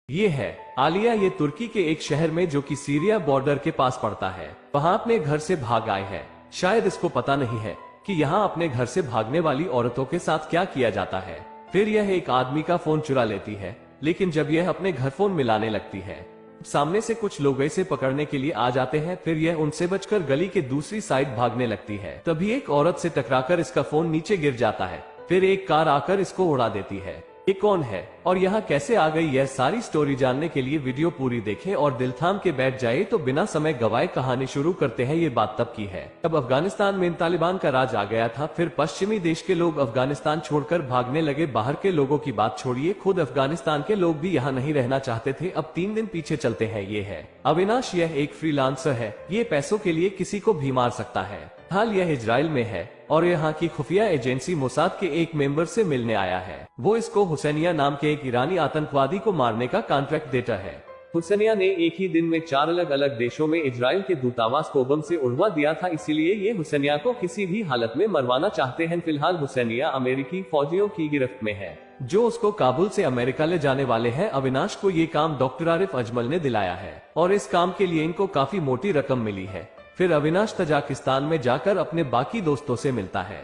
ये है आलिया। ये तुर्की के एक शहर में जो कि सीरिया बॉर्डर के पास पड़ता है, वहाँ अपने घर से भाग आए हैं। शायद इसको पता नहीं है कि यहाँ अपने घर से भागने वाली औरतों के साथ क्या किया जाता है। फिर यह एक आदमी का फोन चुरा लेती है, लेकिन जब यह अपने घर फोन मिलाने लगती है, सामने से कुछ लोग इसे पकड़ने के लिए आ जाते हैं। फिर यह उनसे बचकर गली के दूसरी साइड भागने लगती है। तभी एक औरत से टकराकर इसका फोन नीचे गिर जाता है। फिर एक कार आकर इसको उड़ा देती है। ये कौन है और यहाँ कैसे आ गई, यह सारी स्टोरी जानने के लिए वीडियो पूरी देखें और दिल थाम के बैठ जाए। तो बिना समय गवाए कहानी शुरू करते हैं। ये बात तब की है जब अफगानिस्तान में तालिबान का राज आ गया था। फिर पश्चिमी देश के लोग अफगानिस्तान छोड़कर भागने लगे। बाहर के लोगों की बात छोड़िए, खुद अफगानिस्तान के लोग भी यहाँ नहीं रहना चाहते थे। अब 3 दिन पीछे चलते हैं। ये है अविनाश। यह एक फ्रीलांसर है। ये पैसों के लिए किसी को भी मार सकता है। हाल यह इजराइल में है और यहाँ की खुफिया एजेंसी मोसाद के एक मेंबर से मिलने आया है। वो इसको हुसैनिया नाम के एक ईरानी आतंकवादी को मारने का कॉन्ट्रैक्ट देता है। हुसैनिया ने एक ही दिन में 4 अलग अलग देशों में इजराइल के दूतावास को बम से उड़वा दिया था, इसीलिए ये हुसैनिया को किसी भी हालत में मरवाना चाहते हैं। फिलहाल हुसैनिया अमेरिकी फौजियों की गिरफ्त में है, जो उसको काबुल से अमेरिका ले जाने वाले हैं। अविनाश को ये काम डॉक्टर आरिफ अजमल ने दिलाया है और इस काम के लिए इनको काफी मोटी रकम मिली है। फिर अविनाश तजाकिस्तान में जाकर अपने बाकी दोस्तों से मिलता है।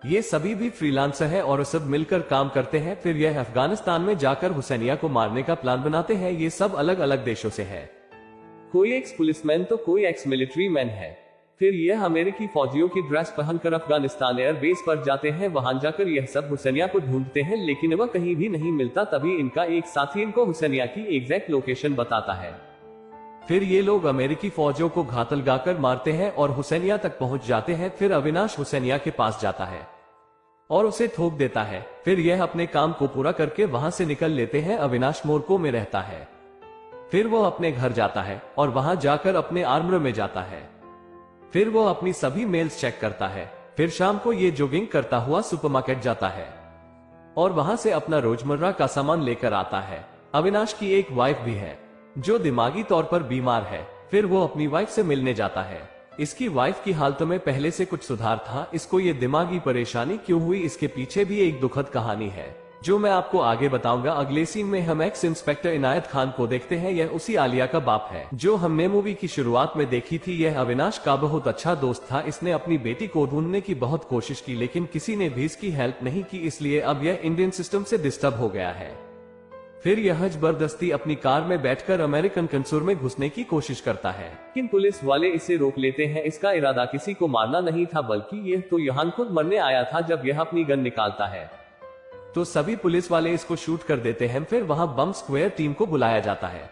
ये सभी भी फ्रीलांसर है और सब मिलकर काम करते हैं। फिर यह अफगानिस्तान में जाकर हुसैनिया को मारने का प्लान बनाते हैं। ये सब अलग अलग देशों से है। कोई एक्स पुलिसमैन तो कोई एक्स मिलिट्री मैन है। फिर यह अमेरिकी फौजियों की ड्रेस पहनकर अफगानिस्तान एयरबेस पर जाते हैं। वहां जाकर यह सब हुसैनिया को ढूंढते हैं, लेकिन वह कहीं भी नहीं मिलता। तभी इनका एक साथी इनको हुसैनिया की एग्जैक्ट लोकेशन बताता है। फिर ये लोग अमेरिकी फौजियों को घात लगाकर मारते हैं और हुसैनिया तक पहुंच जाते हैं। फिर अविनाश हुसैनिया के पास जाता है और उसे ठोक देता है। फिर यह अपने काम को पूरा करके वहां से निकल लेते हैं। अविनाश मोरको में रहता है। फिर वो अपने घर जाता है और वहां जाकर अपने आर्मर में जाता है। फिर वो अपनी सभी मेल्स चेक करता है। फिर शाम को ये जॉगिंग करता हुआ सुपरमार्केट जाता है और वहां से अपना रोजमर्रा का सामान लेकर आता है। अविनाश की एक वाइफ भी है जो दिमागी तौर पर बीमार है। फिर वो अपनी वाइफ से मिलने जाता है। इसकी वाइफ की हालत में पहले से कुछ सुधार था। इसको ये दिमागी परेशानी क्यों हुई, इसके पीछे भी एक दुखद कहानी है जो मैं आपको आगे बताऊंगा। अगले सीन में हम एक्स इंस्पेक्टर इनायत खान को देखते हैं। यह उसी आलिया का बाप है जो हमने मूवी की शुरुआत में देखी थी। यह अविनाश का बहुत अच्छा दोस्त था। इसने अपनी बेटी को ढूंढने की बहुत कोशिश की, लेकिन किसी ने भी इसकी हेल्प नहीं की, इसलिए अब यह इंडियन सिस्टम से डिस्टर्ब हो गया है। फिर यह जबरदस्ती अपनी कार में बैठकर अमेरिकन कंसूर में घुसने की कोशिश करता है, लेकिन पुलिस वाले इसे रोक लेते हैं। इसका इरादा किसी को मारना नहीं था, बल्कि यह तो यहाँ खुद मरने आया था। जब यह अपनी गन निकालता है तो सभी पुलिस वाले इसको शूट कर देते हैं। फिर वहां बम स्क्वायर टीम को बुलाया जाता है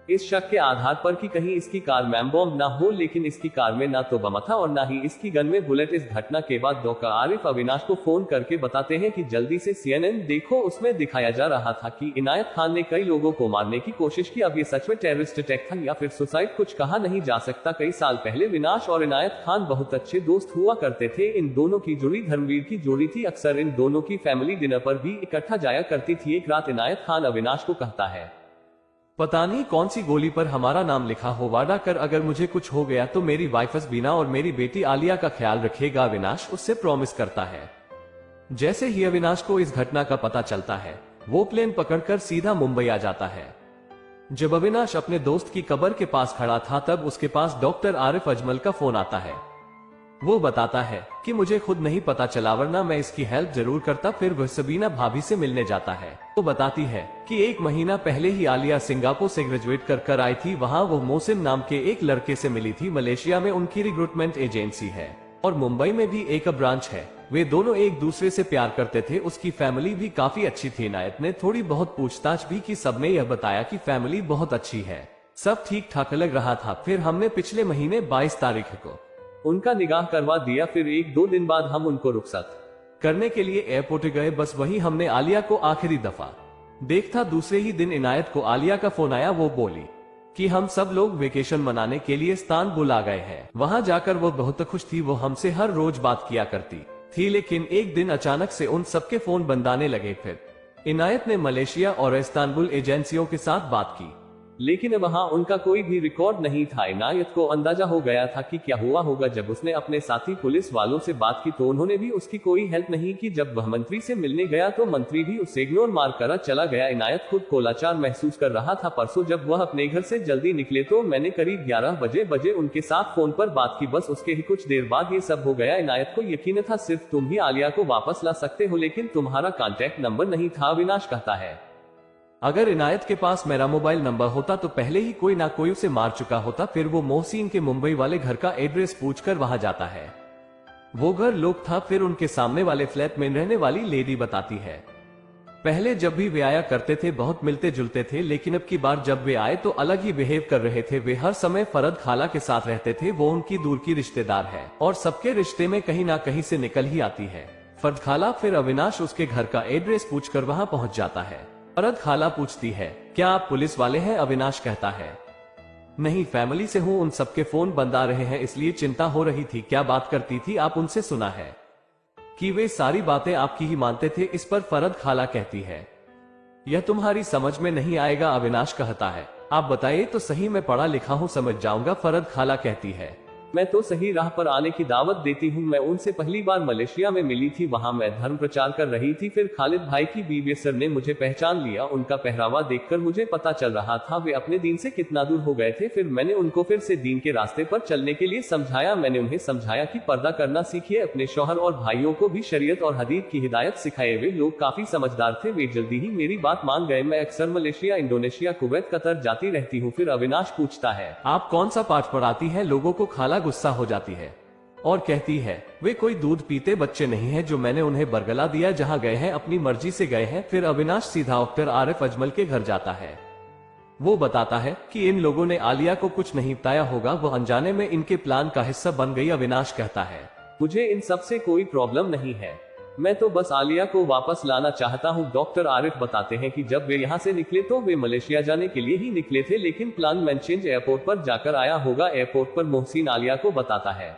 इस शक के आधार पर कि कहीं इसकी कार में बम ना हो, लेकिन इसकी कार में ना तो बम था और ना ही इसकी गन में बुलेट। इस घटना के बाद डॉक्टर आरिफ अविनाश को फोन करके बताते हैं कि जल्दी से CNN देखो। उसमें दिखाया जा रहा था कि इनायत खान ने कई लोगों को मारने की कोशिश की। अब ये सच में टेररिस्ट अटैक था या फिर सुसाइड, कुछ कहा नहीं जा सकता। कई साल पहले अविनाश और इनायत खान बहुत अच्छे दोस्त हुआ करते थे। इन दोनों की जोड़ी धर्मवीर की जोड़ी थी। अक्सर इन दोनों की फैमिली डिनर पर भी इकट्ठा जाया करती थी। एक रात इनायत खान अविनाश को कहता है, पता नहीं कौन सी गोली पर हमारा नाम लिखा हो, वादा कर अगर मुझे कुछ हो गया तो मेरी वाइफ बीना और मेरी बेटी आलिया का ख्याल रखेगा। अविनाश उससे प्रॉमिस करता है। जैसे ही अविनाश को इस घटना का पता चलता है, वो प्लेन पकड़कर सीधा मुंबई आ जाता है। जब अविनाश अपने दोस्त की कब्र के पास खड़ा था, तब उसके पास डॉक्टर आरिफ अजमल का फोन आता है। वो बताता है कि मुझे खुद नहीं पता चला, वरना मैं इसकी हेल्प जरूर करता। फिर वह सबीना भाभी से मिलने जाता है। वो बताती है कि 1 महीना पहले ही आलिया सिंगापुर से ग्रेजुएट कर आई थी। वहाँ वो मोहसिन नाम के एक लड़के से मिली थी। मलेशिया में उनकी रिक्रूटमेंट एजेंसी है और मुंबई में भी एक ब्रांच है। वे दोनों एक दूसरे से प्यार करते थे। उसकी फैमिली भी काफी अच्छी थी। इनायत ने थोड़ी बहुत पूछताछ भी की। सबने यह बताया कि फैमिली बहुत अच्छी है, सब ठीक ठाक लग रहा था। फिर हमने पिछले महीने 22 तारीख को उनका निकाह करवा दिया। फिर 1-2 दिन बाद हम उनको रुखसत करने के लिए एयरपोर्ट गए। बस वहीं हमने आलिया को आखिरी दफा देखा। दूसरे ही दिन इनायत को आलिया का फोन आया। वो बोली कि हम सब लोग वेकेशन मनाने के लिए इस्तांबुल आ गए हैं। वहां जाकर वो बहुत खुश थी। वो हमसे हर रोज बात किया करती थी, लेकिन एक दिन अचानक से उन सबके फोन बंद आने लगे। फिर इनायत ने मलेशिया और इस्तांबुल एजेंसियों के साथ बात की। 3 दिन बाद वो मुंबई आ गए। वहां जाकर वो बहुत खुश थी। वो हमसे हर रोज बात किया करती थी, लेकिन एक दिन अचानक से उन सबके फोन बंद आने लगे। फिर इनायत ने मलेशिया और इस्तांबुल एजेंसियों के साथ बात की। लेकिन वहां उनका कोई भी रिकॉर्ड नहीं था। इनायत को अंदाजा हो गया था कि क्या हुआ होगा। जब उसने अपने साथी पुलिस वालों से बात की तो उन्होंने भी उसकी कोई हेल्प नहीं की। जब वह मंत्री से मिलने गया तो मंत्री भी उसे इग्नोर मार कर चला गया। इनायत खुद को लाचार महसूस कर रहा था। परसों जब वह अपने घर से जल्दी निकले तो मैंने करीब 11 बजे उनके साथ फोन पर बात की। बस उसके ही कुछ देर बाद ये सब हो गया। इनायत को यकीन था सिर्फ तुम ही आलिया को वापस ला सकते हो, लेकिन तुम्हारा कॉन्टैक्ट नंबर नहीं था, अविनाश कहता है। अगर इनायत के पास मेरा मोबाइल नंबर होता तो पहले ही कोई ना कोई उसे मार चुका होता। फिर वो मोहसिन के मुंबई वाले घर का एड्रेस पूछकर वहां जाता है। वो घर लॉक था। फिर उनके सामने वाले फ्लैट में रहने वाली लेडी बताती है, पहले जब भी वे आया करते थे बहुत मिलते जुलते थे, लेकिन अब की बार जब वे आए तो अलग ही बिहेव कर रहे थे। वे हर समय फरद खाला के साथ रहते थे। वो उनकी दूर की रिश्तेदार है और सबके रिश्ते में कहीं ना कहीं से निकल ही आती है फरद खाला। फिर अविनाश उसके घर का एड्रेस पूछकर वहां पहुंच जाता है। फरद खाला पूछती है, क्या आप पुलिस वाले हैं? अविनाश कहता है, नहीं, फैमिली से हूँ, उन सबके फोन बंद आ रहे हैं इसलिए चिंता हो रही थी। क्या बात करती थी आप उनसे? सुना है कि वे सारी बातें आपकी ही मानते थे। इस पर फरद खाला कहती है, यह तुम्हारी समझ में नहीं आएगा। अविनाश कहता है, आप बताइए तो सही, मैं पढ़ा लिखा हूँ, समझ जाऊंगा। फरद खाला कहती है, मैं तो सही राह पर आने की दावत देती हूँ। मैं उनसे पहली बार मलेशिया में मिली थी, वहाँ मैं धर्म प्रचार कर रही थी। फिर खालिद भाई की बीवी सर ने मुझे पहचान लिया। उनका पहरावा देखकर मुझे पता चल रहा था वे अपने दीन से कितना दूर हो गए थे। फिर मैंने उनको फिर से दीन के रास्ते पर चलने के लिए समझाया। मैंने उन्हें समझाया कि पर्दा करना सीखिए। अपने शौहर और भाइयों को भी शरीयत और हदीस की हिदायत सिखाए। वे लोग काफी समझदार थे, वे जल्दी ही मेरी बात मान गए। मैं अक्सर मलेशिया, इंडोनेशिया, कुवैत, कतर जाती रहती हूँ। फिर अविनाश पूछता है, आप कौन सा पाठ पढ़ाती है? लोगों को खाला गुस्सा हो जाती है और कहती है, वे कोई दूध पीते बच्चे नहीं हैं जो मैंने उन्हें बरगला दिया। जहां गए हैं अपनी मर्जी से गए हैं। फिर अविनाश सीधा डॉक्टर आरिफ अजमल के घर जाता है। वो बताता है कि इन लोगों ने आलिया को कुछ नहीं बताया होगा, वो अनजाने में इनके प्लान का हिस्सा बन गई। अविनाश कहता है, मुझे इन सब से कोई प्रॉब्लम नहीं है, मैं तो बस आलिया को वापस लाना चाहता हूँ। डॉक्टर आरिफ बताते हैं कि जब वे यहाँ से निकले तो वे मलेशिया जाने के लिए ही निकले थे, लेकिन प्लान मैनचेंज एयरपोर्ट पर जाकर आया होगा। एयरपोर्ट पर मोहसिन आलिया को बताता है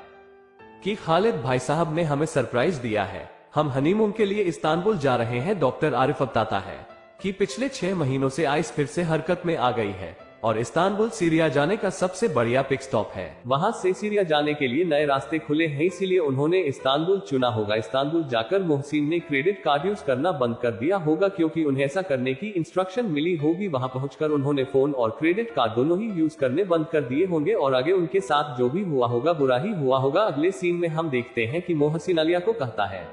कि खालिद भाई साहब ने हमें सरप्राइज दिया है, हम हनीमून के लिए इस्तांबुल जा रहे हैं। डॉक्टर आरिफ बताता है कि पिछले 6 महीनों से आइस फिर से हरकत में आ गई है और इस्तांबुल सीरिया जाने का सबसे बढ़िया पिक स्टॉप है। वहां से सीरिया जाने के लिए नए रास्ते खुले हैं, इसीलिए उन्होंने इस्तांबुल चुना होगा। इस्तांबुल जाकर मोहसिन ने क्रेडिट कार्ड यूज करना बंद कर दिया होगा, क्योंकि उन्हें ऐसा करने की इंस्ट्रक्शन मिली होगी। वहां पहुंचकर उन्होंने फोन और क्रेडिट कार्ड दोनों ही यूज करने बंद कर दिए होंगे और आगे उनके साथ जो भी हुआ होगा बुरा ही हुआ होगा। अगले सीन में हम देखते हैं कि मोहसिन आलिया को कहता है,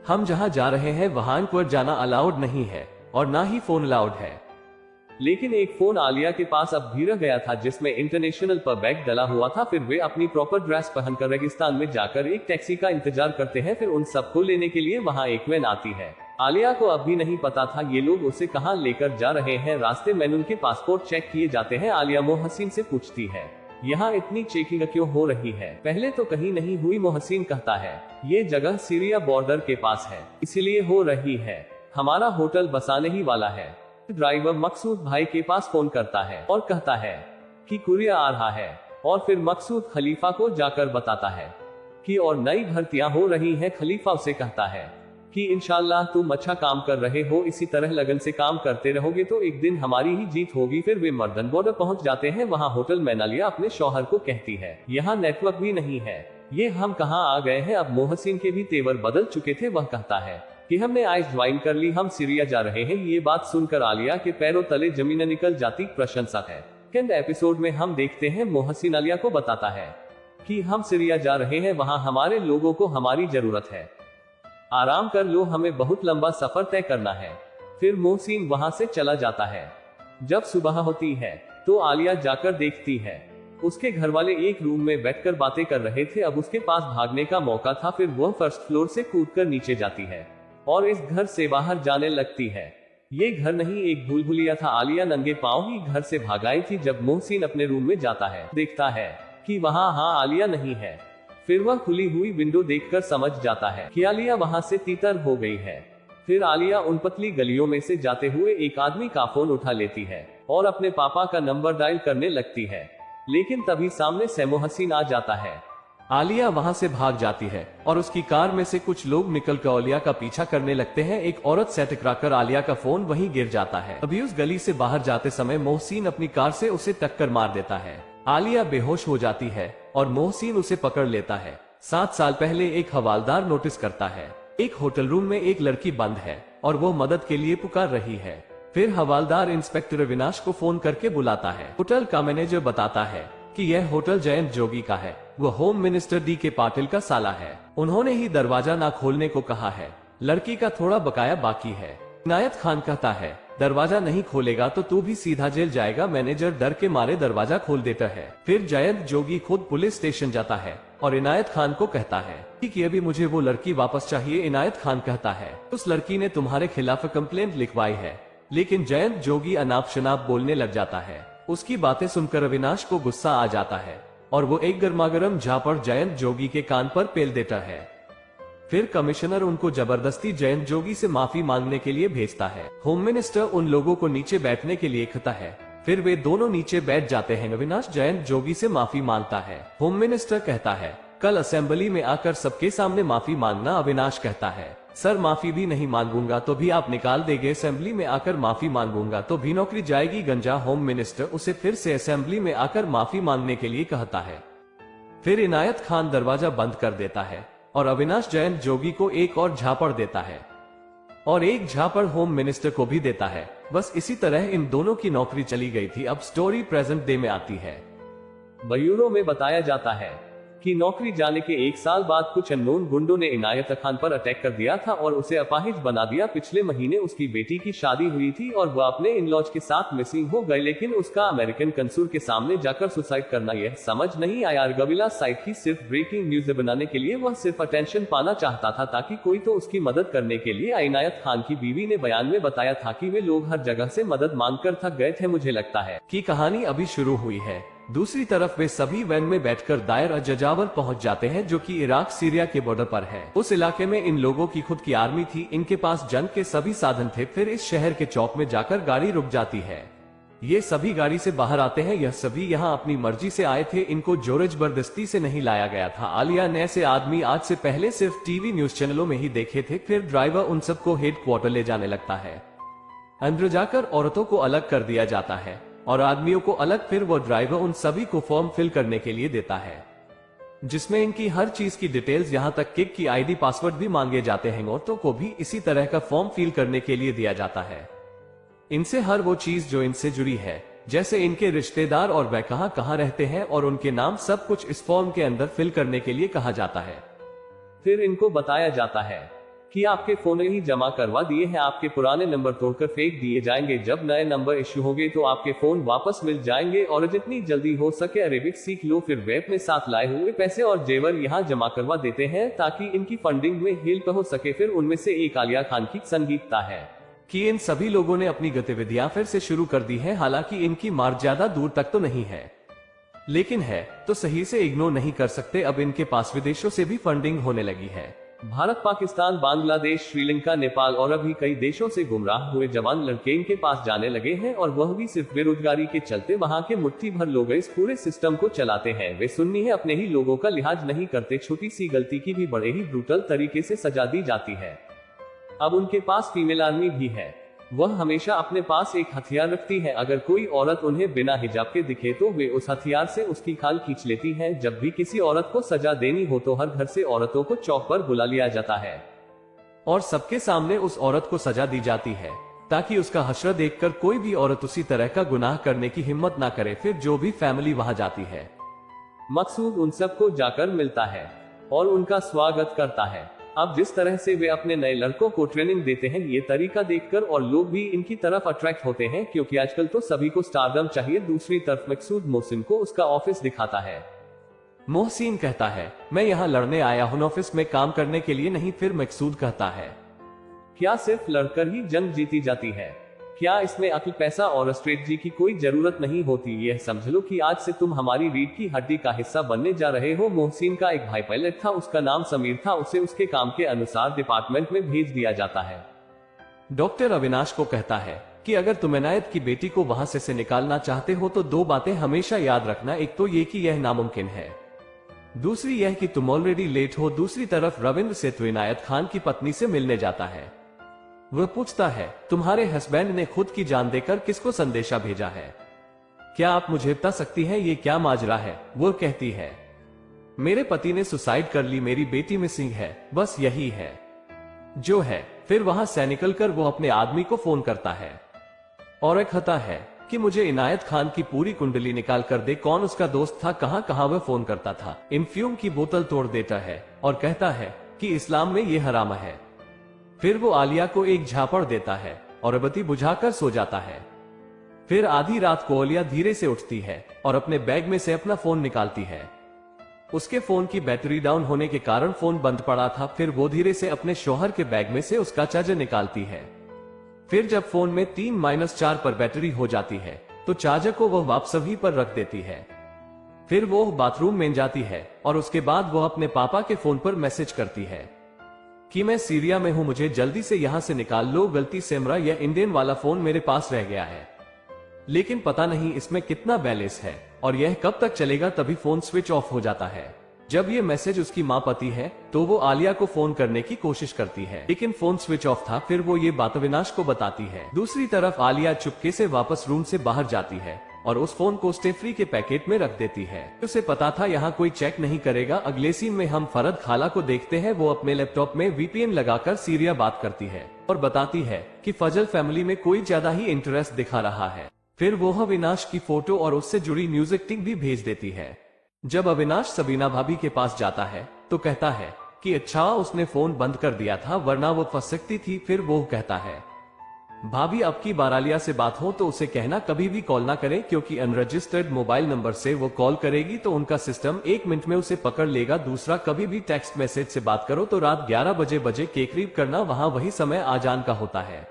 हम जहाँ जा रहे हैं वहां पर जाना अलाउड नहीं है और ना ही फोन अलाउड है। लेकिन एक फोन आलिया के पास अब भी रह गया था जिसमें इंटरनेशनल पर बैग डला हुआ था। फिर वे अपनी प्रॉपर ड्रेस पहनकर रेगिस्तान में जाकर एक टैक्सी का इंतजार करते हैं। फिर उन सबको लेने के लिए वहां एक वैन आती है। आलिया को अब भी नहीं पता था ये लोग उसे कहां लेकर जा रहे हैं। रास्ते में उनके पासपोर्ट चेक किए जाते हैं। आलिया मोहसिन से पूछती है, यहाँ इतनी चेकिंग क्यों हो रही है? पहले तो कहीं नहीं हुई, मोहसिन कहता है, ये जगह सीरिया बॉर्डर के पास है इसलिए हो रही है, हमारा होटल बसाने ही वाला है। ड्राइवर मकसूद भाई के पास फोन करता है और कहता है कि कुरियर आ रहा है और फिर मकसूद खलीफा को जाकर बताता है कि और नई भर्तियां हो रही हैं। खलीफा उसे कहता है कि इंशाल्लाह तुम अच्छा काम कर रहे हो, इसी तरह लगन से काम करते रहोगे तो एक दिन हमारी ही जीत होगी। फिर वे मर्दन बॉर्डर पहुंच जाते हैं। वहां होटल में नालिया अपने शौहर को कहती है, यहाँ नेटवर्क भी नहीं है, ये हम कहाँ आ गए हैं। अब मोहसिन के भी तेवर बदल चुके थे। वह कहता है कि हमने आइस ज्वाइन कर ली, हम सीरिया जा रहे हैं। ये बात सुनकर आलिया के पैरों तले जमीन निकल जाती। प्रशंसक है। सेकंड एपिसोड में हम देखते हैं मोहसिन आलिया को बताता है कि हम सीरिया जा रहे हैं, वहां हमारे लोगों को हमारी जरूरत है, आराम कर लो, हमें बहुत लंबा सफर तय करना है। फिर मोहसिन वहां से चला जाता है। जब सुबह होती है तो आलिया जाकर देखती है उसके घर वाले एक रूम में बैठकर बातें कर रहे थे। अब उसके पास भागने का मौका था। फिर वह फर्स्ट फ्लोर से कूदकर नीचे जाती है और इस घर से बाहर जाने लगती है। ये घर नहीं, एक भूलभुलिया था। आलिया नंगे पांव ही घर से भाग आई थी। जब मोहसिन अपने रूम में जाता है देखता है कि वहां आलिया नहीं है। फिर वह खुली हुई विंडो देखकर समझ जाता है कि आलिया वहां से तीतर हो गई है। फिर आलिया उन पतली गलियों में से जाते हुए एक आदमी का फोन उठा लेती है और अपने पापा का नंबर डायल करने लगती है, लेकिन तभी सामने से मोहसिन आ जाता है। आलिया वहां से भाग जाती है और उसकी कार में से कुछ लोग निकलकर आलिया का पीछा करने लगते हैं। एक औरत से टकराकर आलिया का फोन वहीं गिर जाता है। अभी उस गली से बाहर जाते समय मोहसिन अपनी कार से उसे टक्कर मार देता है। आलिया बेहोश हो जाती है और मोहसिन उसे पकड़ लेता है। 7 साल पहले एक हवालदार नोटिस करता है एक होटल रूम में एक लड़की बंद है और वो मदद के लिए पुकार रही है। फिर हवालदार इंस्पेक्टर अविनाश को फोन करके बुलाता है। होटल का मैनेजर बताता है कि यह होटल जयंत जोगी का है। वो होम मिनिस्टर डी के पाटिल का साला है। उन्होंने ही दरवाजा ना खोलने को कहा है। लड़की का थोड़ा बकाया बाकी है। इनायत खान कहता है दरवाजा नहीं खोलेगा तो तू भी सीधा जेल जाएगा। मैनेजर डर के मारे दरवाजा खोल देता है। फिर जयंत जोगी खुद पुलिस स्टेशन जाता है और इनायत खान को कहता है कि अभी मुझे वो लड़की वापस चाहिए। इनायत खान कहता है उस लड़की ने तुम्हारे खिलाफ कंप्लेंट लिखवाई है। लेकिन जयंत जोगी अनाप शनाप बोलने लग जाता है। उसकी बातें सुनकर अविनाश को गुस्सा आ जाता है और वो एक गर्मागर्म झापड़ जयंत जोगी के कान पर पेल देता है। फिर कमिश्नर उनको जबरदस्ती जयंत जोगी से माफी मांगने के लिए भेजता है। होम मिनिस्टर उन लोगों को नीचे बैठने के लिए कहता है। फिर वे दोनों नीचे बैठ जाते हैं। अविनाश जयंत जोगी से माफी मांगता है। होम मिनिस्टर कहता है कल असेंबली में आकर सबके सामने माफी मांगना। अविनाश कहता है सर माफी भी नहीं मांगूंगा तो भी आप निकाल देंगे। असेंबली में आकर माफी मांगूंगा तो भी नौकरी जाएगी गंजा। होम मिनिस्टर उसे फिर से असेंबली में आकर माफी मांगने के लिए कहता है। फिर इनायत खान दरवाजा बंद कर देता है और अविनाश जयंत जोगी को एक और झापड़ देता है और एक झापड़ होम मिनिस्टर को भी देता है। बस इसी तरह इन दोनों की नौकरी चली गई थी। अब स्टोरी प्रेजेंट डे में आती है। ब्यूरो में बताया जाता है कि नौकरी जाने के 1 साल बाद कुछ अननोन गुंडों ने इनायत खान पर अटैक कर दिया था और उसे अपाहिज बना दिया। पिछले महीने उसकी बेटी की शादी हुई थी और वह अपने इन-लॉज के साथ मिसिंग हो गए। लेकिन उसका अमेरिकन कंसुल के सामने जाकर सुसाइड करना यह समझ नहीं आया। अर्गविला साइट की सिर्फ ब्रेकिंग न्यूज बनाने के लिए वह सिर्फ अटेंशन पाना चाहता था ताकि कोई तो उसकी मदद करने के लिए। इनायत खान की बीवी ने बयान में बताया था कि वे लोग हर जगह से मदद मांगकर थक गए थे। मुझे लगता है कि कहानी अभी शुरू हुई है। दूसरी तरफ वे सभी वैन में बैठकर दायर अजजावर पहुंच जाते हैं जो कि इराक सीरिया के बॉर्डर पर है। उस इलाके में इन लोगों की खुद की आर्मी थी। इनके पास जंग के सभी साधन थे। फिर इस शहर के चौक में जाकर गाड़ी रुक जाती है। ये सभी गाड़ी से बाहर आते हैं। यह सभी यहाँ अपनी मर्जी से आए थे। इनको जोर जबरदस्ती से नहीं लाया गया था। आलिया ने ऐसे आदमी आज से पहले सिर्फ टीवी न्यूज चैनलों में ही देखे थे। फिर ड्राइवर उन सबको हेडक्वार्टर ले जाने लगता है। अंदर जाकर औरतों को अलग कर दिया जाता है और आदमियों को अलग। फिर वो ड्राइवर उन सभी को फॉर्म फिल करने के लिए देता है जिसमें इनकी हर चीज की डिटेल्स, यहाँ तक किक की आईडी पासवर्ड भी मांगे जाते हैं। औरतों को भी इसी तरह का फॉर्म फिल करने के लिए दिया जाता है। इनसे हर वो चीज जो इनसे जुड़ी है, जैसे इनके रिश्तेदार और वह कहाँ रहते हैं और उनके नाम, सब कुछ इस फॉर्म के अंदर फिल करने के लिए कहा जाता है। फिर इनको बताया जाता है कि आपके फोन ही जमा करवा दिए हैं। आपके पुराने नंबर तोड़कर फेंक दिए जाएंगे। जब नए नंबर इश्यू होंगे तो आपके फोन वापस मिल जाएंगे और जितनी जल्दी हो सके अरेबिक सीख लो। फिर वे अपने साथ लाए हुए पैसे और जेवर यहाँ जमा करवा देते हैं ताकि इनकी फंडिंग में हेल्प हो सके। फिर उनमें से एक आलिया खान की संगीतता है कि इन सभी लोगों ने अपनी गतिविधियां फिर से शुरू कर दी है। हालांकि इनकी मार्ग ज्यादा दूर तक तो नहीं है, लेकिन है तो सही से इग्नोर नहीं कर सकते। अब इनके पास विदेशों से भी फंडिंग होने लगी है। भारत, पाकिस्तान, बांग्लादेश, श्रीलंका, नेपाल और अभी कई देशों से गुमराह हुए जवान लड़के इनके पास जाने लगे हैं और वह भी सिर्फ बेरोजगारी के चलते। वहां के मुट्ठी भर लोग इस पूरे सिस्टम को चलाते हैं। वे सुन्नी है, अपने ही लोगों का लिहाज नहीं करते। छोटी सी गलती की भी बड़े ही ब्रूटल तरीके से सजा दी जाती है। अब उनके पास फीमेल आर्मी भी है। वह हमेशा अपने पास एक हथियार रखती है। अगर कोई औरत उन्हें बिना हिजाब के दिखे तो वे उस हथियार से उसकी खाल खींच लेती हैं। जब भी किसी औरत को सजा देनी हो तो हर घर से औरतों को चौक पर बुला लिया जाता है और सबके सामने उस औरत को सजा दी जाती है ताकि उसका हश्र देखकर कोई भी औरत उसी तरह का गुनाह करने की हिम्मत ना करे। फिर जो भी फैमिली वहां जाती है, मकसूद उन सबको जाकर मिलता है और उनका स्वागत करता है। अब जिस तरह से वे अपने नए लड़कों को ट्रेनिंग देते हैं, ये तरीका देखकर और लोग भी इनकी तरफ अट्रैक्ट होते हैं क्योंकि आजकल तो सभी को स्टारडम चाहिए। दूसरी तरफ मकसूद मोहसिन को उसका ऑफिस दिखाता है। मोहसिन कहता है मैं यहाँ लड़ने आया हूँ, ऑफिस में काम करने के लिए नहीं। फिर मकसूद कहता है क्या सिर्फ लड़कर ही जंग जीती जाती है? क्या इसमें अक्ल, पैसा और स्ट्रेटजी की कोई जरूरत नहीं होती? यह समझ लो कि आज से तुम हमारी रीढ़ की हड्डी का हिस्सा बनने जा रहे हो। मोहसिन का एक भाई पायलट था, उसका नाम समीर था। उसे उसके काम के अनुसार डिपार्टमेंट में भेज दिया जाता है। डॉक्टर अविनाश को कहता है कि अगर तुम इनायत की बेटी को वहां से निकालना चाहते हो तो 2 बातें हमेशा याद रखना। एक तो ये कि यह नामुमकिन है दूसरी यह कि तुम ऑलरेडी लेट हो। दूसरी तरफ रविंद्र सेतु इनायत खान की पत्नी से मिलने जाता है। वह पूछता है, तुम्हारे हस्बैंड ने खुद की जान देकर किसको संदेशा भेजा है? क्या आप मुझे बता सकती हैं ये क्या माजरा है? वो कहती है, मेरे पति ने सुसाइड कर ली, मेरी बेटी मिसिंग है, बस यही है जो है। फिर वहां से निकलकर वो अपने आदमी को फोन करता है और कहता है कि मुझे इनायत खान की पूरी कुंडली निकाल कर दे, कौन उसका दोस्त था, कहां कहां वह फोन करता था। इन्फ्यूम की बोतल तोड़ देता है और कहता है कि इस्लाम में ये हराम है। फिर वो आलिया को एक झापड़ देता है और बत्ती बुझाकर सो जाता है। फिर आधी रात को आलिया धीरे से उठती है और अपने बैग में से अपना फोन निकालती है। उसके फोन की बैटरी डाउन होने के कारण फोन बंद पड़ा था। फिर वो धीरे से अपने शौहर के बैग में से उसका चार्जर निकालती है। फिर जब फोन में 3-4 पर बैटरी हो जाती है तो चार्जर को वह वापस वहीं पर रख देती है। फिर वो बाथरूम में जाती है और उसके बाद वो अपने पापा के फोन पर मैसेज करती है कि मैं सीरिया में हूं, मुझे जल्दी से यहां से निकाल लो, गलती से मेरा यह इंडियन वाला फोन मेरे पास रह गया है, लेकिन पता नहीं इसमें कितना बैलेंस है और यह कब तक चलेगा। तभी फोन स्विच ऑफ हो जाता है। जब ये मैसेज उसकी माँ पति है तो वो आलिया को फोन करने की कोशिश करती है, लेकिन फोन स्विच ऑफ था। फिर वो ये बात अविनाश को बताती है। दूसरी तरफ आलिया चुपके से वापस रूम से बाहर जाती है और उस फोन को स्टे फ्री के पैकेट में रख देती है। उसे पता था यहाँ कोई चेक नहीं करेगा। अगले सीन में हम फरद खाला को देखते हैं। वो अपने लैपटॉप में VPN लगाकर सीरिया बात करती है और बताती है कि फजल फैमिली में कोई ज्यादा ही इंटरेस्ट दिखा रहा है। फिर वो अविनाश की फोटो और उससे जुड़ी म्यूजिक टिक भी भेज देती है। जब अविनाश सबीना भाभी के पास जाता है तो कहता है कि अच्छा उसने फोन बंद कर दिया था, वरना वो फंस सकती थी। फिर वो कहता है, भाभी अब की बार आलिया से बात हो तो उसे कहना कभी भी कॉल ना करे, क्योंकि अनरजिस्टर्ड मोबाइल नंबर से वो कॉल करेगी तो उनका सिस्टम 1 मिनट में उसे पकड़ लेगा। दूसरा, कभी भी टेक्स्ट मैसेज से बात करो तो रात 11 बजे के करीब करना, वहाँ वही समय आजान का होता है।